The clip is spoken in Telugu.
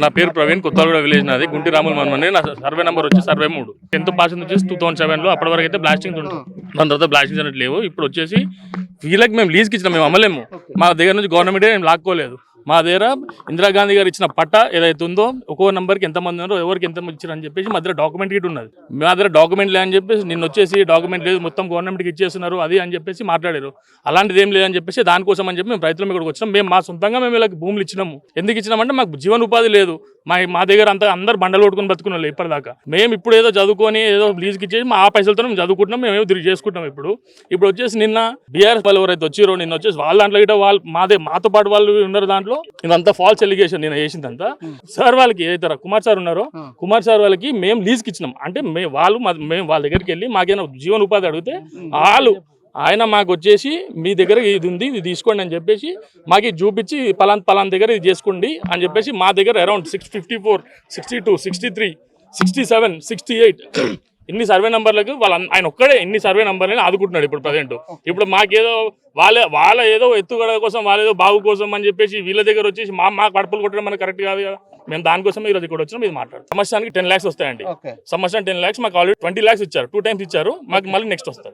నా పేరు ప్రవీణ్, కొత్తగూడ విలేజ్ నాది. గుంటి రాముల మనమని. నా సర్వే నెంబర్ వచ్చి 73. 10th పాస్ వచ్చేసి 2007లో. అప్పటి వరకు అయితే బ్లాస్టింగ్స్ ఉంటుంది. దాని తర్వాత బ్లాస్టింగ్స్ అనేది లేవు. ఇప్పుడు వచ్చేసి వీళ్ళకి మేము లీజ్కి ఇచ్చినాం, మేము అమ్మలేము. మా దగ్గర నుంచి గవర్నమెంటే మేము లాక్కోలేదు. మా దగ్గర ఇందిరాగాంధీ గారు ఇచ్చిన పట్ట ఏదైతే ఉందో, ఒక్కో నెంబర్కి ఎంతమంది ఉన్నారో, ఎవరికి ఎంతమంది ఇచ్చారు అని చెప్పేసి మా దగ్గర డాక్యుమెంట్ గిట్ ఉన్నది. మా దగ్గర డాక్యుమెంట్ లేదని చెప్పేసి నిన్న వచ్చేసి డాక్యుమెంట్ లేదు, మొత్తం గవర్నమెంట్కి ఇచ్చేస్తున్నారు అది అని చెప్పేసి మాట్లాడారు. అలాంటిది ఏం లేదని చెప్పేసి దానికోసం అని చెప్పి మేము రైతులం ఇక్కడికి వచ్చినాం. మేము మా సొంతంగా మేము వీళ్ళకి భూములు ఇచ్చినాము. ఎందుకు ఇచ్చినామంటే మాకు జీవనోపాధి లేదు. మా దగ్గర అంతా అందరు బండలు కొట్టుకుని బతుకున్నాం ఇప్పటిదాకా. మేము ఇప్పుడు ఏదో చదువుకొని ఏదో లీజ్కి ఇచ్చేసి మా పైసలతో మేము చదువుకుంటున్నాం, మేము తిరిగి చేసుకుంటాం. ఇప్పుడు వచ్చేసి నిన్న బీఆర్ఎస్ వాళ్ళు ఎవరైతే వచ్చిరో, నిన్న వచ్చేసి వాళ్ళ దాంట్లో ఇట వాళ్ళు మాతో పాటు వాళ్ళు ఉన్నారు. దాంట్లో ఇదంతా ఫాల్స్ ఎలిగేషన్ నేను చేసిందంతా. సార్ వాళ్ళకి ఏదైతే కుమార్ సార్ ఉన్నారో, కుమార్ సార్ వాళ్ళకి మేము లీజ్కి ఇచ్చినాం. అంటే మేము వాళ్ళ దగ్గరికి వెళ్ళి మాకేమైనా జీవనోపాధి అడిగితే ఆయన మాకు వచ్చేసి మీ దగ్గర ఇది ఉంది, ఇది తీసుకోండి అని చెప్పేసి మాకు చూపించి పలాన్ దగ్గర ఇది చేసుకోండి అని చెప్పేసి మా దగ్గర అరౌండ్ 654, 62, 63, 67, 68 ఇన్ని సర్వే నెంబర్లకు ఆయన ఒక్కడే ఇన్ని సర్వే నెంబర్లని ఆదుకుంటున్నాడు ఇప్పుడు ప్రజెంట్. ఇప్పుడు మాకేదో వాళ్ళ ఏదో ఎత్తుగడ కోసం, వాళ్ళేదో బాగు కోసం అని చెప్పేసి వీళ్ళ దగ్గర వచ్చేసి మా కడుపులు కొట్టడం మనకు కరెక్ట్ కాదు కదా. మేము దానికోసం ఈరోజు ఇక్కడ వచ్చినాం. ఇది మాట్లాడు. సంవత్సరానికి 10 lakhs వస్తాయండి. సంవత్సరం 10 lakhs. మాకు ఆల్రెడీ 20 lakhs ఇచ్చారు. 2 times ఇచ్చారు. మాకు మళ్ళీ నెక్స్ట్ వస్తారు.